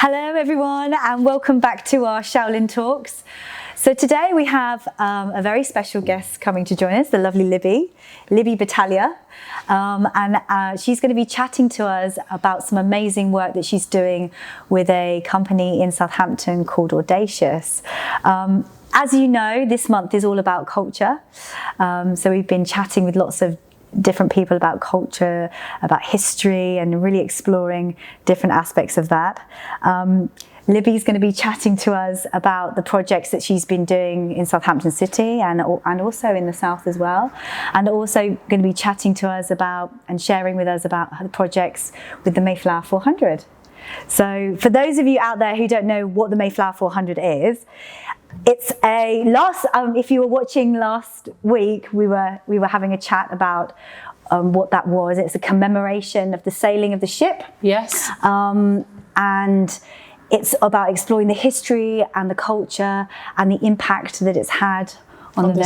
Hello everyone and welcome back to our Shaolin Talks. So today we have a very special guest coming to join us, the lovely Libby Battaglia. And she's going to be chatting to us about some amazing work that she's doing with a company in Southampton called Audacious. As you know, this month is all about culture. So we've been chatting with lots of different people about culture, about history, and really exploring different aspects of that. Libby's going to be chatting to us about the projects that she's been doing in Southampton City and also in the South as well, and also going to be chatting to us about and sharing with us about the projects with the Mayflower 400. So for those of you out there who don't know what the Mayflower 400 is, it's if you were watching last week, we were having a chat about what that was. It's a commemoration of the sailing of the ship. Yes. And it's about exploring the history and the culture and the impact that it's had on the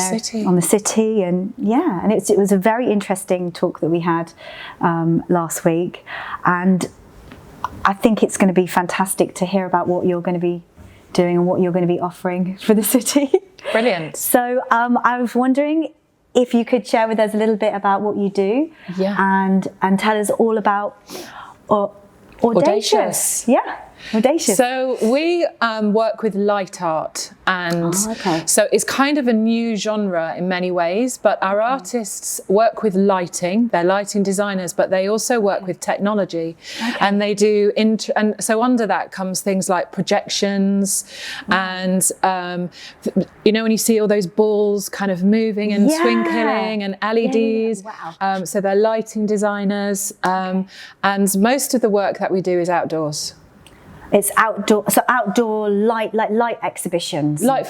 city. And it was a very interesting talk that we had last week. And I think it's going to be fantastic to hear about what you're going to be doing and what you're going to be offering for the city. Brilliant. So I was wondering if you could share with us a little bit about what you do, and tell us all about Audacious. Yeah. Audacious. So we work with light art, and so it's kind of a new genre in many ways, but our artists work with lighting. They're lighting designers, but they also work with technology, and they do and so under that comes things like projections, and you know, when you see all those balls kind of moving and twinkling, and LEDs. Wow. So they're lighting designers, and most of the work that we do is outdoors. It's outdoor light exhibitions, light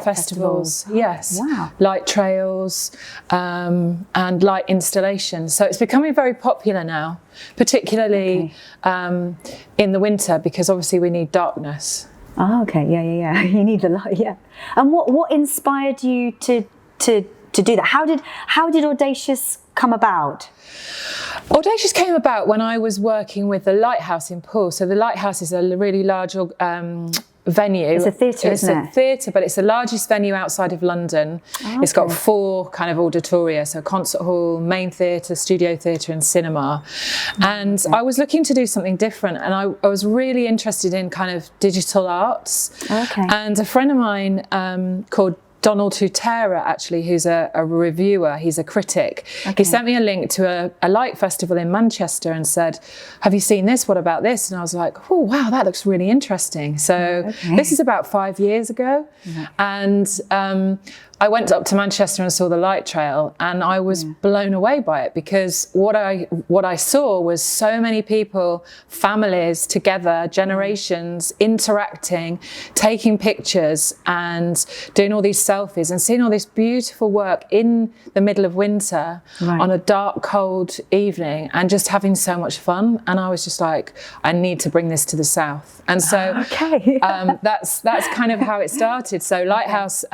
festivals. Yes. Wow. Light trails and light installations. So it's becoming very popular now, particularly in the winter, because obviously we need darkness. Oh, okay. Yeah. You need the light. Yeah. And what inspired you to do that? How did Audacious come about? Audacious came about when I was working with the Lighthouse in Poole. So the Lighthouse is a really large venue. It's a theatre, isn't it? It's a theatre, but it's the largest venue outside of London. Oh, it's got 4 kind of auditoria, so concert hall, main theatre, studio theatre and cinema. And I was looking to do something different, and I was really interested in kind of digital arts. Okay. And a friend of mine called Donald Hutera, actually, who's a reviewer, he's a critic. He sent me a link to a light festival in Manchester and said, have you seen this? What about this? And I was like, oh, wow, that looks really interesting. So this is about 5 years ago. And I went up to Manchester and saw the light trail, and I was blown away by it, because what I saw was so many people, families together, generations interacting, taking pictures and doing all these selfies and seeing all this beautiful work in the middle of winter on a dark, cold evening, and just having so much fun. And I was just like, I need to bring this to the South. And so that's kind of how it started. So Lighthouse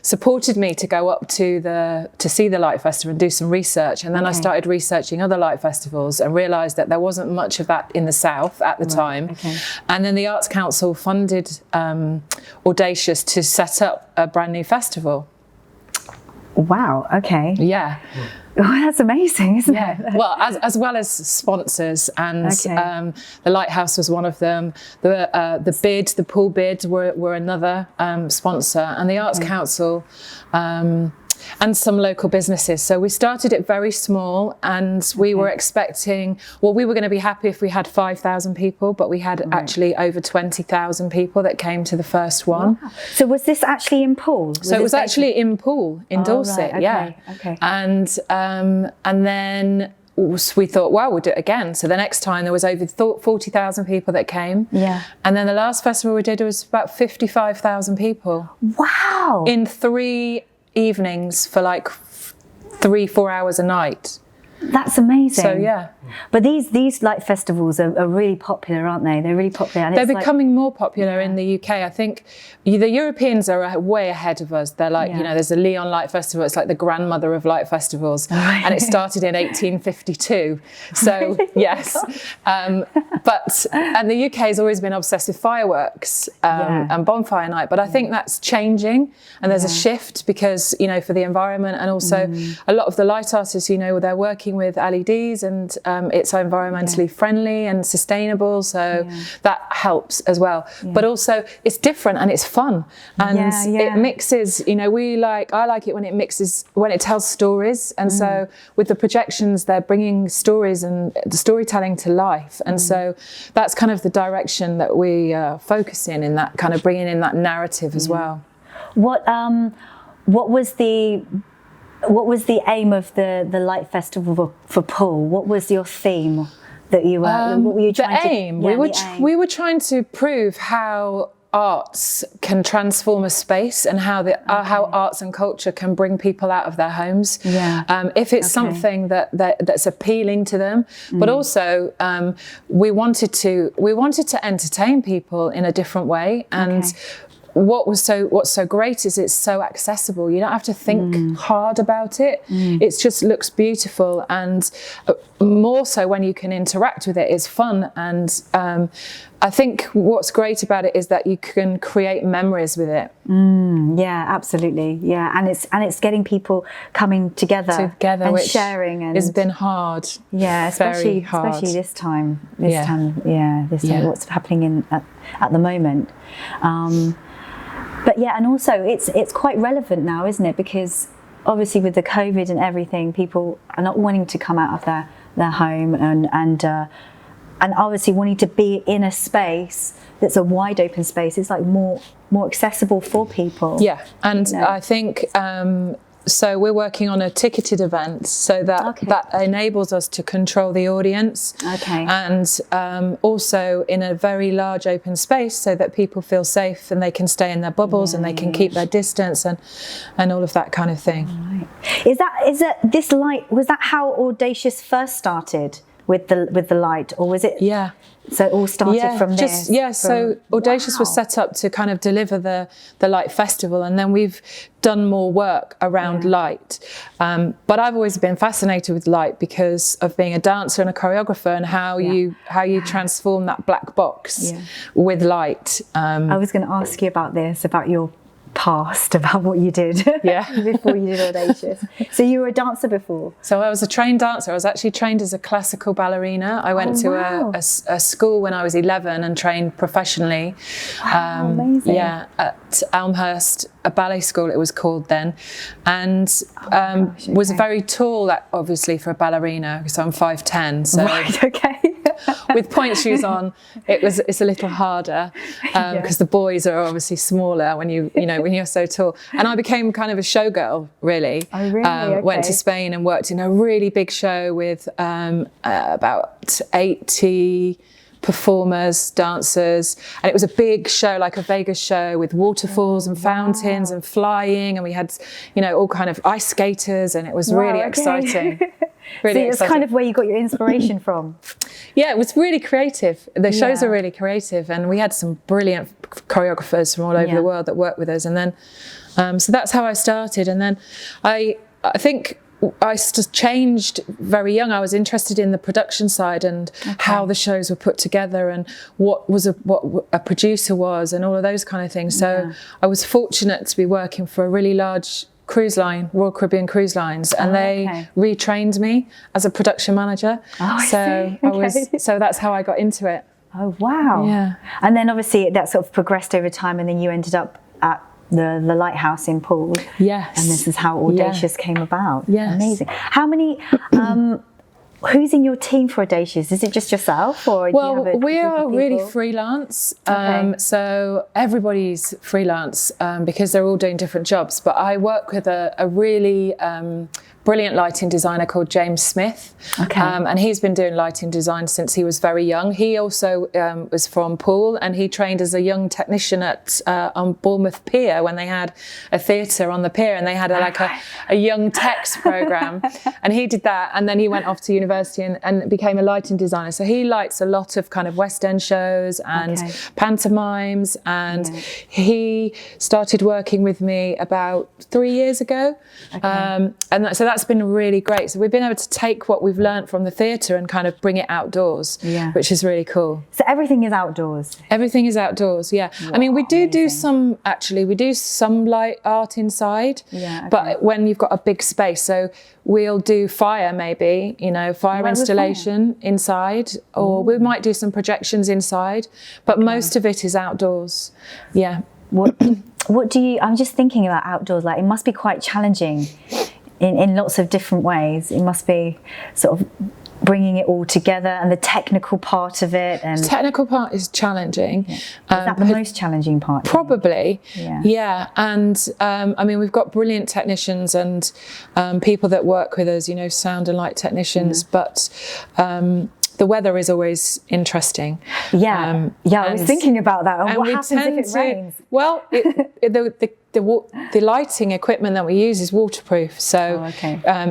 supported me to go up to see the Light Festival and do some research, and then I started researching other light festivals and realised that there wasn't much of that in the South at the time. And then the Arts Council funded Audacious to set up a brand new festival. Wow. Okay. Yeah. Oh, that's amazing, isn't it? Well, as well as sponsors, and the Lighthouse was one of them. The Poole bid were another sponsor, and the Arts Council, and some local businesses. So we started it very small, and we were expecting, we were going to be happy if we had 5,000 people, but we had actually over 20,000 people that came to the first one. Wow. So was this actually in Poole? So it was actually in Poole, in Dorset, Okay. And then we thought, well, we'll do it again. So the next time there was over 40,000 people that came. Yeah. And then the last festival we did was about 55,000 people. Wow. In 3 evenings for like 3-4 hours a night. That's amazing. So But these light festivals are really popular, aren't they? They're really popular. And they're becoming more popular in the UK. I think the Europeans are way ahead of us. They're like, there's a Lyon Light Festival. It's like the grandmother of light festivals. And it started in 1852. So, yes. And the UK has always been obsessed with fireworks and bonfire night. But I think that's changing. And there's a shift because, for the environment. And also a lot of the light artists, they're working with LEDs and it's environmentally friendly and sustainable, so that helps as well. But also it's different and it's fun, and it mixes. I like it when it tells stories, and so with the projections, they're bringing stories and the storytelling to life, and so that's kind of the direction that we focus in that kind of bringing in that narrative as well. What was the aim of the Light Festival for Poole? What was your theme that you were? What were you trying the aim. We were trying to prove how arts can transform a space and how arts and culture can bring people out of their homes. If it's something that's appealing to them, but also we wanted to entertain people in a different way, and what's so great is it's so accessible. You don't have to think hard about it. It just looks beautiful, and more so when you can interact with it, it's fun. And I think what's great about it is that you can create memories with it. Yeah, absolutely. Yeah, and it's getting people coming together and which sharing, and it's been hard. Yeah, especially this time. What's happening at the moment. But and also it's quite relevant now, isn't it? Because obviously with the COVID and everything, people are not wanting to come out of their home and obviously wanting to be in a space that's a wide open space. It's like more accessible for people. Yeah, and I think so we're working on a ticketed event, so that enables us to control the audience, and also in a very large open space, so that people feel safe and they can stay in their bubbles and they can keep their distance and all of that kind of thing. Right. Is that this light? Was that how Audacious first started with the light, or was it? Yeah. So it all started from there. So Audacious was set up to kind of deliver the Light Festival, and then we've done more work around light. But I've always been fascinated with light because of being a dancer and a choreographer, and how you transform that black box with light. I was going to ask you about this, about your past, about what you did before you did Audacious. So you were a dancer before? So I was a trained dancer. I was actually trained as a classical ballerina. I went to a school when I was 11 and trained professionally. Wow, amazing. Yeah, at Elmhurst, a ballet school it was called then, and was very tall, obviously, for a ballerina, because I'm 5'10". So with point shoes on, it's a little harder because the boys are obviously smaller when you're so tall. And I became kind of a showgirl, really. Oh, really? Went to Spain and worked in a really big show with about 80 performers, dancers, and it was a big show, like a Vegas show, with waterfalls and fountains and flying, and we had all kind of ice skaters, and it was really exciting. Really so it's kind of where you got your inspiration from. Yeah, it was really creative. The shows are really creative, and we had some brilliant choreographers from all over the world that worked with us. And then so that's how I started. And then I think I changed very young. I was interested in the production side and how the shows were put together, and what a producer was, and all of those kind of things. So I was fortunate to be working for a really large cruise line, Royal Caribbean Cruise Lines, and they retrained me as a production manager. So that's how I got into it. Oh wow! Yeah, and then obviously that sort of progressed over time, and then you ended up at the Lighthouse in Poole. Yes, and this is how Audacious came about. Yes, amazing. How many? Who's in your team for Audacious? Is it just yourself, or do you have a we are really freelance. So everybody's freelance because they're all doing different jobs. But I work with a really brilliant lighting designer called James Smith. Okay. And he's been doing lighting design since he was very young. He also was from Poole, and he trained as a young technician at on Bournemouth Pier when they had a theatre on the pier, and they had a young techs program. And he did that, and then he went off to university and became a lighting designer. So he lights a lot of kind of West End shows and pantomimes, and he started working with me about 3 years ago. So that's been really great. So we've been able to take what we've learned from the theatre and kind of bring it outdoors, which is really cool. So everything is outdoors? Everything is outdoors, yeah. Wow, I mean, we do some light art inside, but when you've got a big space, so we'll do fire maybe, fire installation inside, or we might do some projections inside, but most of it is outdoors, yeah. What do you, I'm just thinking about outdoors, like it must be quite challenging in lots of different ways. It must be sort of bringing it all together, and the technical part of it. And the technical part is challenging. Is that the most challenging part? Probably, yeah. And I mean, we've got brilliant technicians and people that work with us, sound and light technicians, but the weather is always interesting. I was thinking about that. And what happens if it rains? Well, the lighting equipment that we use is waterproof, so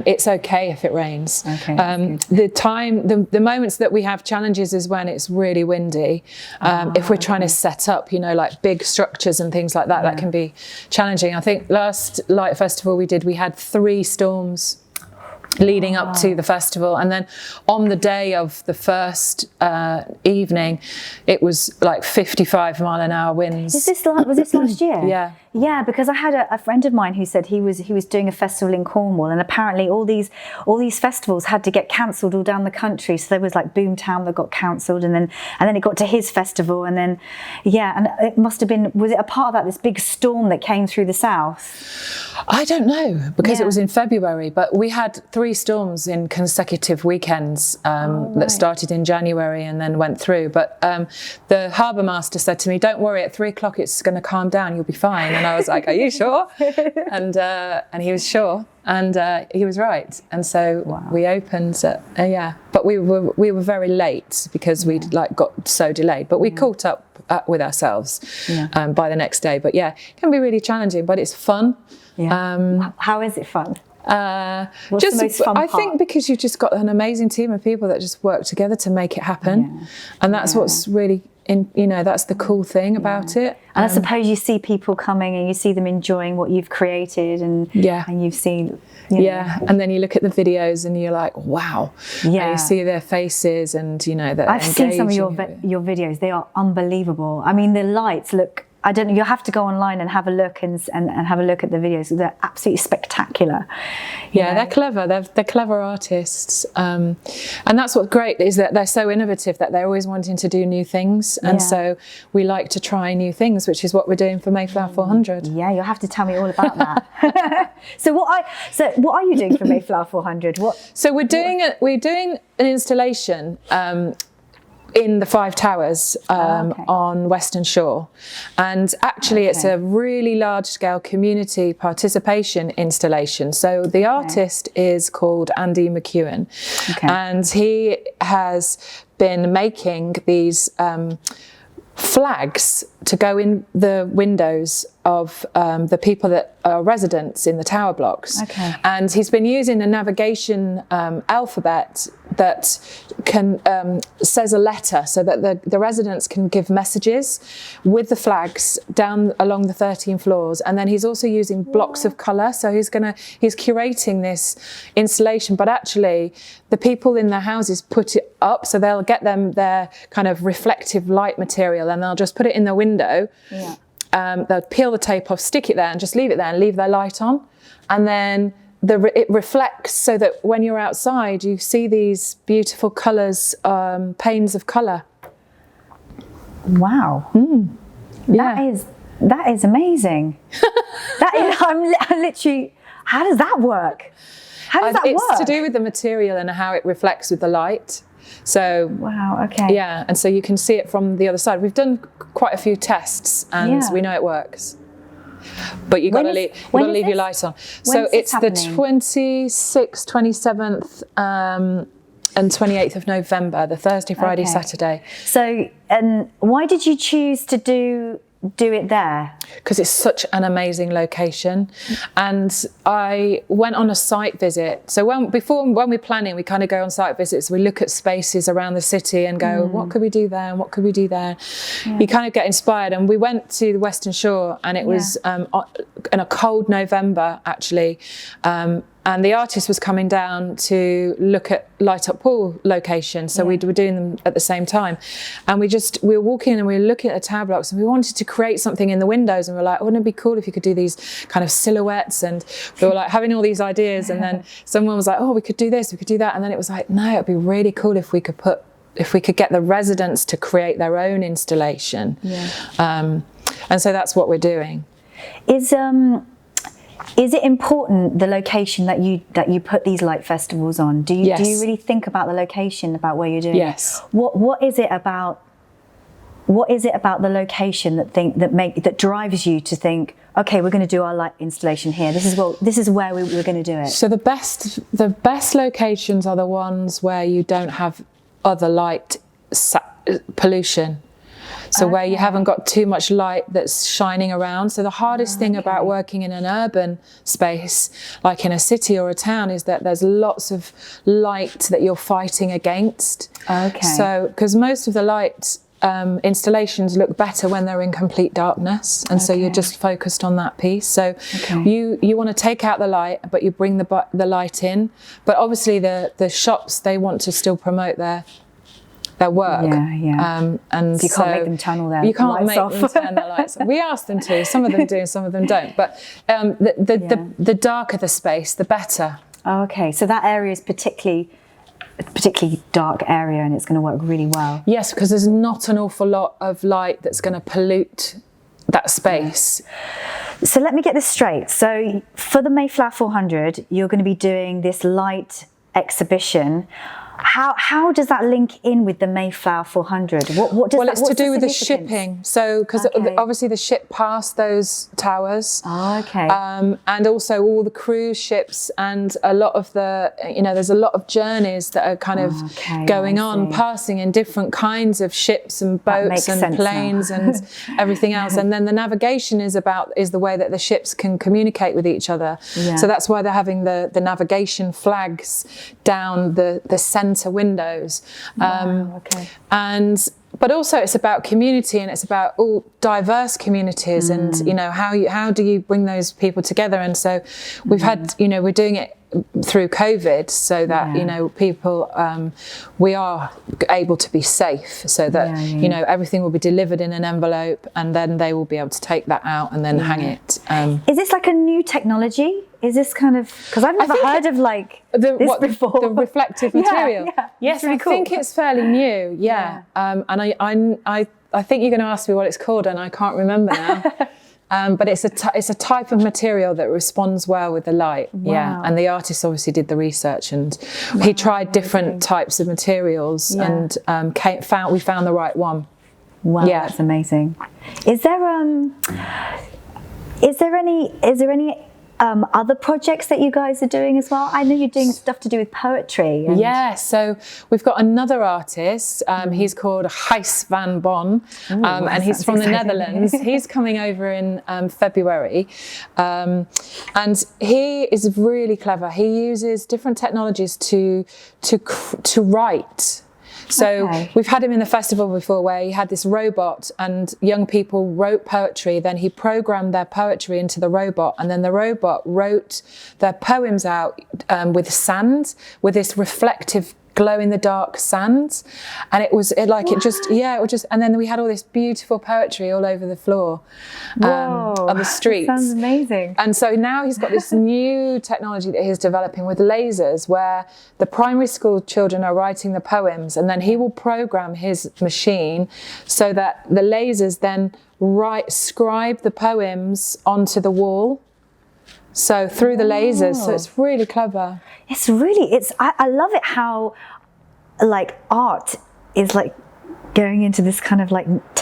it's okay if it rains. The moments that we have challenges is when it's really windy. If we're trying to set up, like big structures and things like that, that can be challenging. I think last Light Festival we had 3 storms leading up to the festival, and then on the day of the first evening it was like 55-mile-an-hour winds. Was this last year? Yeah, because I had a friend of mine who said he was doing a festival in Cornwall, and apparently all these festivals had to get cancelled all down the country. So there was like Boomtown that got cancelled, and then it got to his festival, and then and it must have been, was it a part of that, this big storm that came through the south? I don't know, because it was in February, but we had 3 storms in consecutive weekends that started in January and then went through. But the harbour master said to me, "Don't worry, at 3 o'clock it's going to calm down. You'll be fine." And I was like, "Are you sure?" And he was sure, and he was right. And so we opened. But we were very late because we'd got so delayed. But we caught up with ourselves by the next day. But it can be really challenging, but it's fun. How is it fun? What's the most fun part? I think because you've just got an amazing team of people that just work together to make it happen, and that's what's really that's the cool thing about it. And I suppose you see people coming and you see them enjoying what you've created, and you've seen and then you look at the videos and you're like, wow, and you see their faces, and I've seen some of your videos. They are unbelievable. I mean, the lights look, I don't know, you'll have to go online and have a look and have a look at the videos. They're absolutely spectacular. They're clever. They're clever artists. And that's what's great, is that they're so innovative that they're always wanting to do new things. And so we like to try new things, which is what we're doing for Mayflower 400. Yeah, you'll have to tell me all about that. So what are you doing for Mayflower 400? So we're doing an installation in the 5 Towers on Western Shore, and actually it's a really large-scale community participation installation. So the artist is called Andy McEwen, and he has been making these flags to go in the windows of the people that are residents in the tower blocks. And he's been using a navigation alphabet that can says a letter, so that the residents can give messages with the flags down along the 13 floors. And then he's also using blocks of colour, so he's curating this installation, but actually the people in their houses put it up, so they'll get their kind of reflective light material, and they'll just put it in the window. They'll peel the tape off, stick it there, and just leave it there and leave their light on, and then it reflects, so that when you're outside you see these beautiful colours, panes of colour. Wow. That is amazing. I'm literally, how does that work? It's to do with the material and how it reflects with the light. So and so you can see it from the other side. We've done quite a few tests, and we know it works. but you got to leave your light on. So it's the 26th, 27th, and 28th of November, the Thursday, Friday, Saturday. So, and why did you choose to do it there? Because it's such an amazing location, and I went on a site visit. So when we're planning, we kind of go on site visits. We look at spaces around the city and go, what could we do there, and what could we do there? You kind of get inspired, and we went to the Western Shore, and it was in a cold November actually. And the artist was coming down to look at Light Up Poole location. So we were doing them at the same time. And we were walking and we were looking at the tower blocks, and we wanted to create something in the windows. And we were like, wouldn't it be cool if you could do these kind of silhouettes? And we were like having all these ideas. And then someone was like, oh, we could do this, we could do that. And then it was like, no, it'd be really cool if we could get the residents to create their own installation. And so that's what we're doing. Is it important, the location that you put these light festivals on? Do you really think about the location, about where you're doing Yes. it? What is it about the location that drives you to think, okay, we're going to do our light installation here. This is where we're going to do it. So the best locations are the ones where you don't have other light pollution. So where you haven't got too much light that's shining around. So the hardest thing about working in an urban space, like in a city or a town, is that there's lots of light that you're fighting against. So, because most of the light installations look better when they're in complete darkness, and so you're just focused on that piece. So you want to take out the light, but you bring the light in. But obviously the shops, they want to still promote their work. And you can't make them turn all their lights off. You can't make them turn their lights off. We ask them to. Some of them do, some of them don't. But the darker the space, the better. So that area is particularly dark area, and it's going to work really well. Yes, because there's not an awful lot of light that's going to pollute that space. So let me get this straight. So for the Mayflower 400, you're going to be doing this light exhibition. How does that link in with the Mayflower 400? It's to do with the shipping. So, because obviously the ship passed those towers. And also all the cruise ships, and a lot of there's a lot of journeys that are kind of going on, passing in different kinds of ships and boats and planes and everything else. And then the navigation is the way that the ships can communicate with each other. So that's why they're having the navigation flags down the centre windows. But also it's about community, and it's about all diverse communities, and how do you bring those people together? And so we've had we're doing it through COVID, so that people we are able to be safe, so that everything will be delivered in an envelope, and then they will be able to take that out and then hang it. Is this like a new technology? Is this kind of, because I've never heard of this before. The reflective material. Yes, really cool. I think it's fairly new. And I think you're going to ask me what it's called, and I can't remember now. But it's a type of material that responds well with the light. And the artist obviously did the research, and he tried different types of materials, and we found the right one. That's amazing. Is there any other projects that you guys are doing as well? I know you're doing stuff to do with poetry. So we've got another artist. He's called Gijs van Bon, and he's from the Netherlands. He's coming over in February, and he is really clever. He uses different technologies to write. So we've had him in the festival before, where he had this robot and young people wrote poetry. Then he programmed their poetry into the robot, and then the robot wrote their poems out with sand, with this reflective glow-in-the-dark sand, and it would just, and then we had all this beautiful poetry all over the floor on the streets. That sounds amazing. And so now he's got this new technology that he's developing with lasers, where the primary school children are writing the poems, and then he will program his machine so that the lasers then scribe the poems onto the wall. So through the lasers, so it's really clever. I love it how art is going into this kind of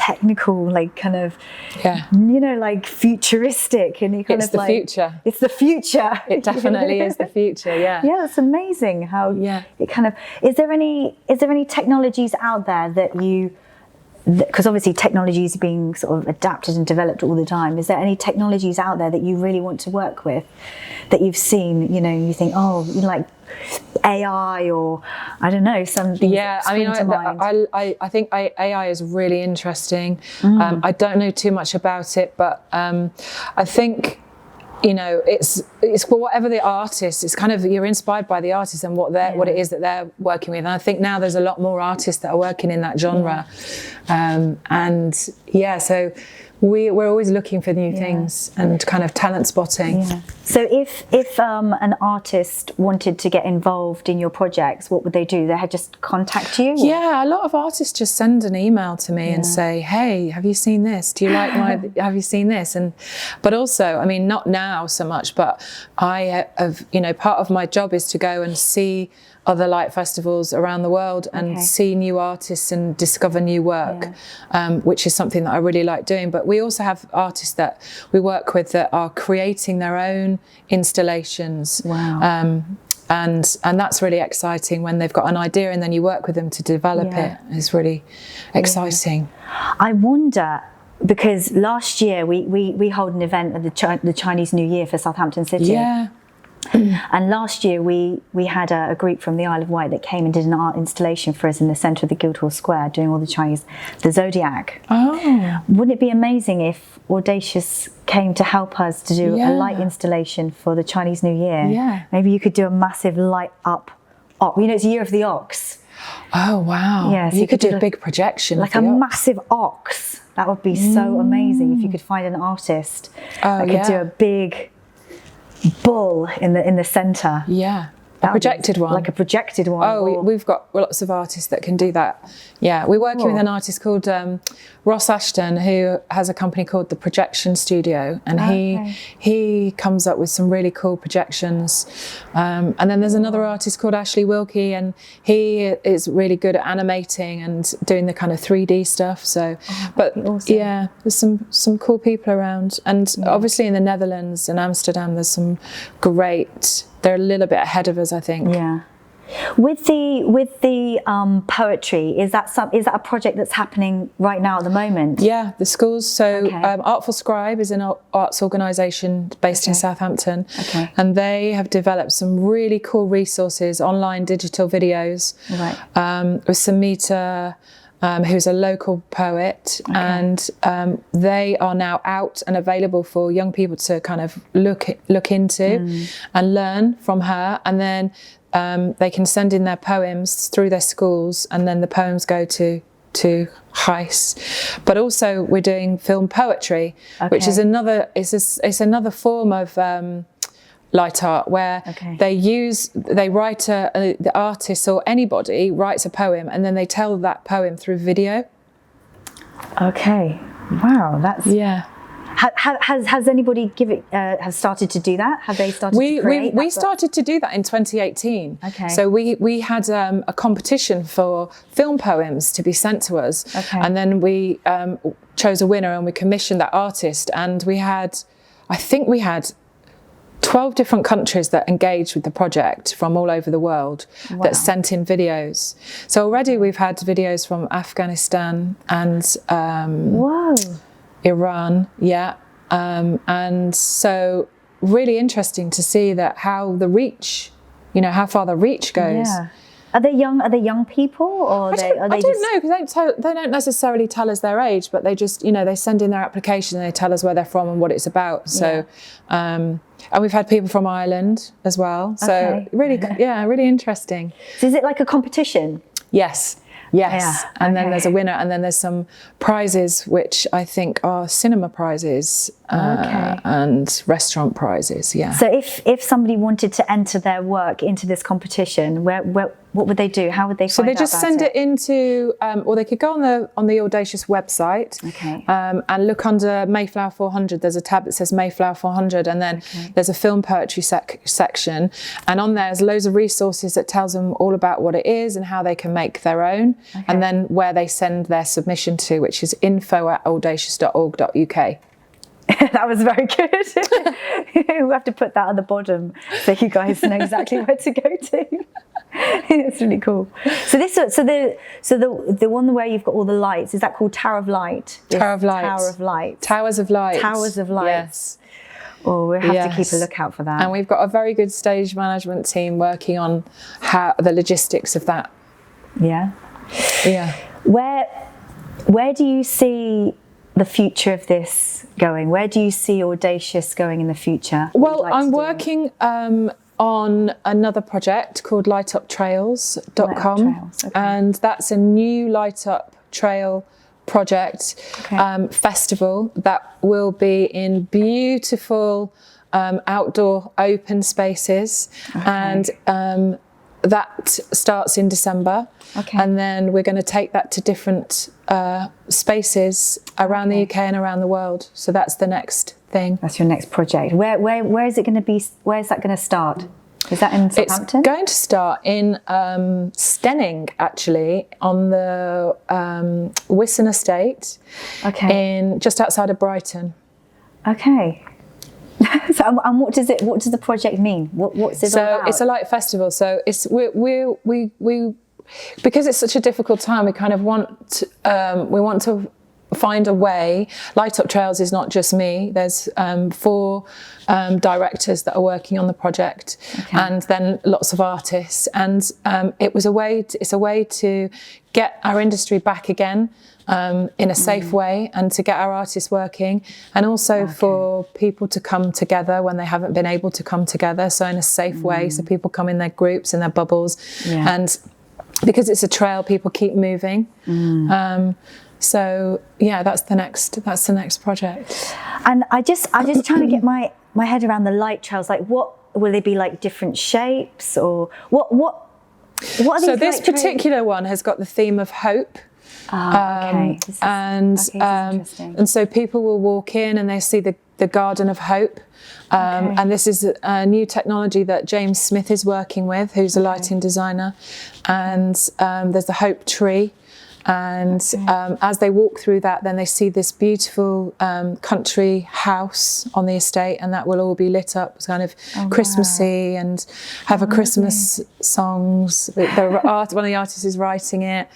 technical, like kind of, Yeah. you know, like futuristic, and you kind It's of the like future. It's the future. It definitely is the future. Yeah. Yeah, it's amazing how it kind of. Is there any technologies out there that you? Because obviously technology is being sort of adapted and developed all the time. Is there any technologies out there that you really want to work with, that you've seen? You know, you think, oh, you like AI, or I don't know, something. Yeah, I mean, I think AI is really interesting. I don't know too much about it, but I think, you know, it's for whatever the artist. It's kind of, you're inspired by the artist and what it is that they're working with. And I think now there's a lot more artists that are working in that genre, and so we're always looking for new things and kind of talent spotting. Yeah. So if an artist wanted to get involved in your projects, what would they do? They had just contact you? Yeah, a lot of artists just send an email to me and say, hey, have you seen this? Do you like have you seen this? But also, I mean, not now so much, but I have, you know, part of my job is to go and see other light festivals around the world and see new artists and discover new work, which is something that I really like doing. But we also have artists that we work with that are creating their own installations. Wow. And that's really exciting when they've got an idea and then you work with them to develop it. It's really exciting. I wonder, because last year we hold an event at the Chinese New Year for Southampton City. Yeah. And last year we had a group from the Isle of Wight that came and did an art installation for us in the centre of the Guildhall Square, doing all the Zodiac. Oh. Wouldn't it be amazing if Audacious came to help us to do a light installation for the Chinese New Year? Yeah. Maybe you could do a massive light up. You know, it's Year of the Ox. Oh, wow. Yeah, so you could do a big projection. Like a massive ox. That would be so amazing if you could find an artist that could do a big bull in the centre. Yeah. A projected one. Like a projected one. Oh, we've got lots of artists that can do that. Yeah, we're working with an artist called Ross Ashton, who has a company called The Projection Studio, and he comes up with some really cool projections. And then there's another artist called Ashley Wilkie, and he is really good at animating and doing the kind of 3D stuff. So, yeah, there's some cool people around, and obviously in the Netherlands and Amsterdam, there's some great. They're a little bit ahead of us, I think. Yeah. With the poetry, is that a project that's happening right now at the moment? Yeah, the schools. So Artful Scribe is an arts organisation based in Southampton, and they have developed some really cool resources, online digital videos, with Samita, who's a local poet, and they are now out and available for young people to kind of look into and learn from her, and then they can send in their poems through their schools, and then the poems go to Heis. But also we're doing film poetry, which is another form of light art, where the artist or anybody writes a poem and then they tell that poem through video. Okay, wow, that's Has anybody has started to do that? Have they started to create? We started to do that in 2018. Okay. So we had a competition for film poems to be sent to us, and then we chose a winner and we commissioned that artist, and I think we had 12 different countries that engaged with the project from all over the world that sent in videos. So already we've had videos from Afghanistan and Iran, and so really interesting to see that how far the reach goes. Yeah. Are they young people, or I don't know, because they don't necessarily tell us their age, but they just they send in their application and they tell us where they're from and what it's about. So and we've had people from Ireland as well. So really interesting. So is it like a competition? Yes. And then there's a winner, and then there's some prizes which I think are cinema prizes and restaurant prizes. Yeah. So if somebody wanted to enter their work into this competition, what would they do? How would they find out? So they just send it into, or they could go on the Audacious website, and look under Mayflower 400. There's a tab that says Mayflower 400, and then there's a film poetry section, and on there's loads of resources that tells them all about what it is and how they can make their own, and then where they send their submission to, which is info@audacious.org.uk. That was very good. We'll have to put that at the bottom so you guys know exactly where to go to. It's really cool. So the one where you've got all the lights, is that called Tower of Light? Tower of Light. Tower of Light. Towers of Light. Towers of Light. Yes. Oh, we'll have to keep a lookout for that. And we've got a very good stage management team working on how the logistics of that. Yeah. Yeah. Where do you see the future of this going? Where do you see Audacious going in the future? Well, I'm working on another project called lightuptrails.com, and that's a new light up trail project festival that will be in beautiful outdoor open spaces, and that starts in December, and then we're going to take that to different spaces around the UK and around the world. So that's the next thing. That's your next project. Where is it going to be? Where is that going to start? Is that in Southampton? It's going to start in Stenning, actually, on the Wisson Estate, in just outside of Brighton. Okay. So, and what does the project mean? What's it all about? So it's a light festival. So it's we because it's such a difficult time. We kind of want to find a way. Light Up Trails is not just me. There's 4 directors that are working on the project, and then lots of artists. And it's a way to get our industry back again. In a safe way, and to get our artists working, and also for people to come together when they haven't been able to come together, so in a safe way, so people come in their groups, in their bubbles, and because it's a trail, people keep moving. So yeah, that's the next project. And I just trying to get my head around the light trails. Like, what will they be, like different shapes, or what are these? So this particular one has got the theme of hope. And so people will walk in and they see the Garden of Hope, and this is a new technology that James Smith is working with, who's a lighting designer, and there's the Hope Tree, and as they walk through that, then they see this beautiful country house on the estate, and that will all be lit up kind of Christmassy, and have a Christmas songs. One of the artists is writing it.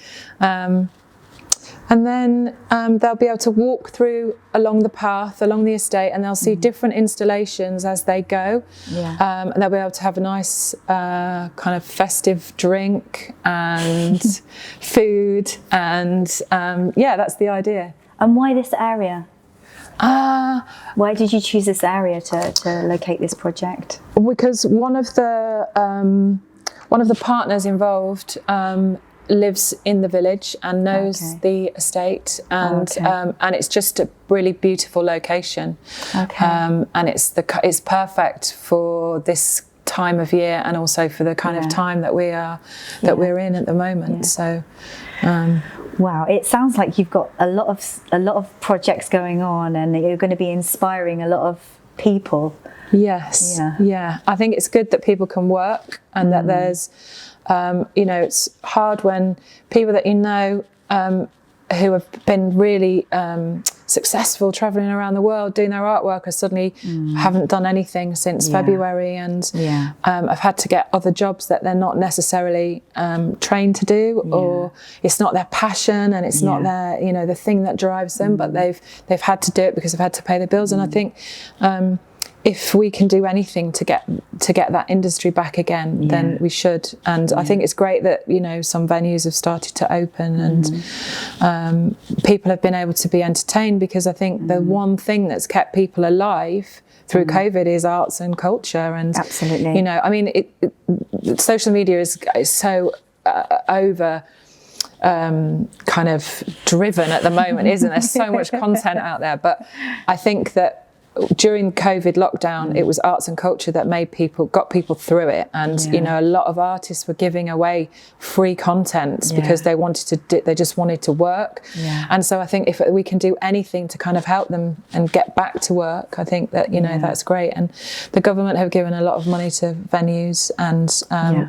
And then they'll be able to walk through along the path, along the estate, and they'll see different installations as they go. And they'll be able to have a nice kind of festive drink and food. And that's the idea. And why this area? Why did you choose this area to locate this project? Because one of the partners involved lives in the village and knows the estate, and it's just a really beautiful location, and it's perfect for this time of year, and also for the kind of time that we're in at the moment. So wow, it sounds like you've got a lot of projects going on, and you're going to be inspiring a lot of people. Yes. Yeah. I think it's good that people can work, and that there's it's hard when people that who have been really successful travelling around the world doing their artwork suddenly haven't done anything since February, and I've had to get other jobs that they're not necessarily trained to do, or it's not their passion, and it's not their the thing that drives them, but they've had to do it because they've had to pay the bills. And I think if we can do anything to get that industry back again, then we should. And I think it's great that some venues have started to open, and people have been able to be entertained, because I think the one thing that's kept people alive through COVID is arts and culture. And absolutely, I mean, social media is so over kind of driven at the moment, isn't there? So much content out there, but I think that during COVID lockdown, it was arts and culture that got people through it. And, you know, a lot of artists were giving away free content because they just wanted to work. And so I think if we can do anything to kind of help them and get back to work, I think that, you know, that's great. And the government have given a lot of money to venues and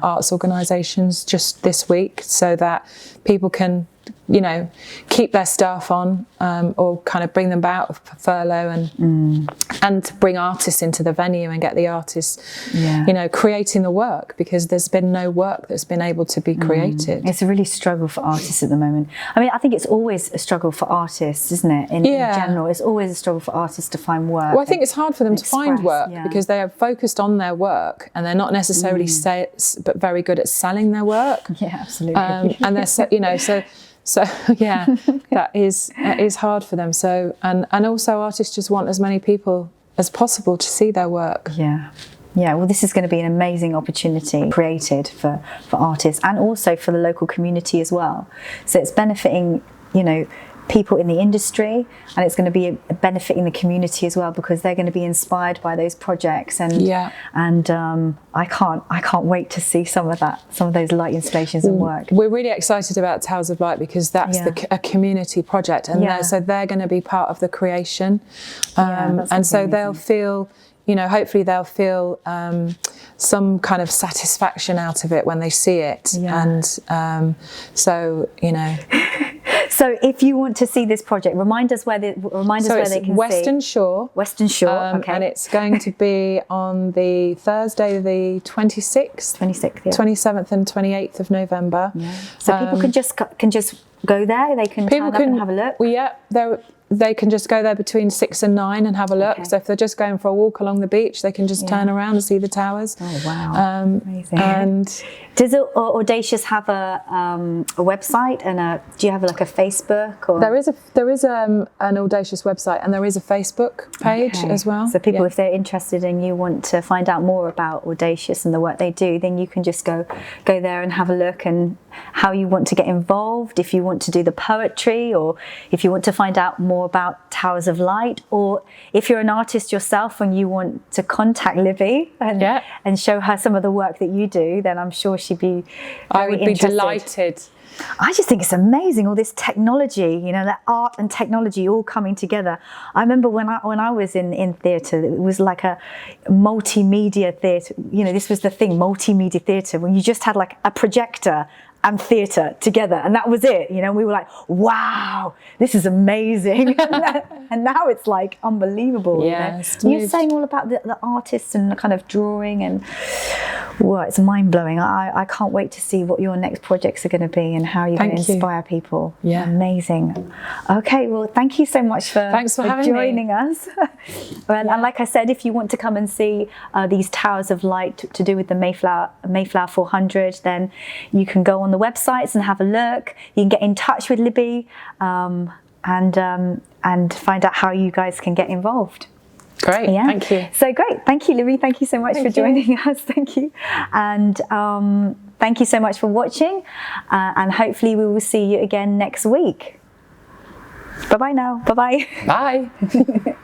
arts organisations just this week so that people can, you know, keep their staff on or kind of bring them out of furlough and to bring artists into the venue and get the artists, you know, creating the work, because there's been no work that's been able to be created. It's a really struggle for artists at the moment. I mean, I think it's always a struggle for artists, isn't it? In general, it's always a struggle for artists to find work. Well, I think it's hard for them to find work because they are focused on their work and they're not necessarily but very good at selling their work. Yeah, absolutely. And they're, you know, so yeah, that is hard for them. So and also artists just want as many people as possible to see their work. Yeah. Well, this is going to be an amazing opportunity created for artists and also for the local community as well. So it's benefiting, you know, people in the industry, and it's going to be benefiting the community as well, because they're going to be inspired by those projects. And I can't wait to see some of those light installations and work. We're really excited about Towers of Light because that's a community project, and so they're going to be part of the creation, and so they'll feel, you know, hopefully they'll feel some kind of satisfaction out of it when they see it, and so, you know. So if you want to see this project, remind us where they can Western see. Shore. Western Shore, okay. And it's going to be on the Thursday, the 26th, 27th and 28th of November. Yeah. So people can just go there. They can turn up and have a look. Well, they can just go there between 6 and 9 and have a look. Okay. So if they're just going for a walk along the beach, they can just turn around and see the towers. Oh wow! Amazing. And does Audacious have a website and do you have like a Facebook? Or? There is an Audacious website, and there is a Facebook page as well. So people, if they're interested and you want to find out more about Audacious and the work they do, then you can just go there and have a look, and how you want to get involved, if you want to do the poetry, or if you want to find out more about Towers of Light, or if you're an artist yourself and you want to contact Libby and show her some of the work that you do, then I'm sure she'd be I would be delighted. I just think it's amazing, all this technology, you know, that art and technology all coming together. I remember when I was in theatre, it was like a multimedia theatre. You know, this was the thing, multimedia theatre, when you just had like a projector and theatre together, and that was it. You know, we were like, wow, this is amazing. And now it's like unbelievable. Yes, you know? You're saying all about the artists and the kind of drawing, and well, it's mind-blowing. I can't wait to see what your next projects are going to be and how you're going to inspire people. Amazing. Okay, well, thank you so much for joining us. And like I said, if you want to come and see these Towers of Light to do with the Mayflower 400, then you can go on the websites and have a look. You can get in touch with Libby and find out how you guys can get involved. Great, thank you. So great, thank you, Libby. Thank you so much for joining us. Thank you, and thank you so much for watching. And hopefully we will see you again next week. Bye bye now. Bye bye. Bye.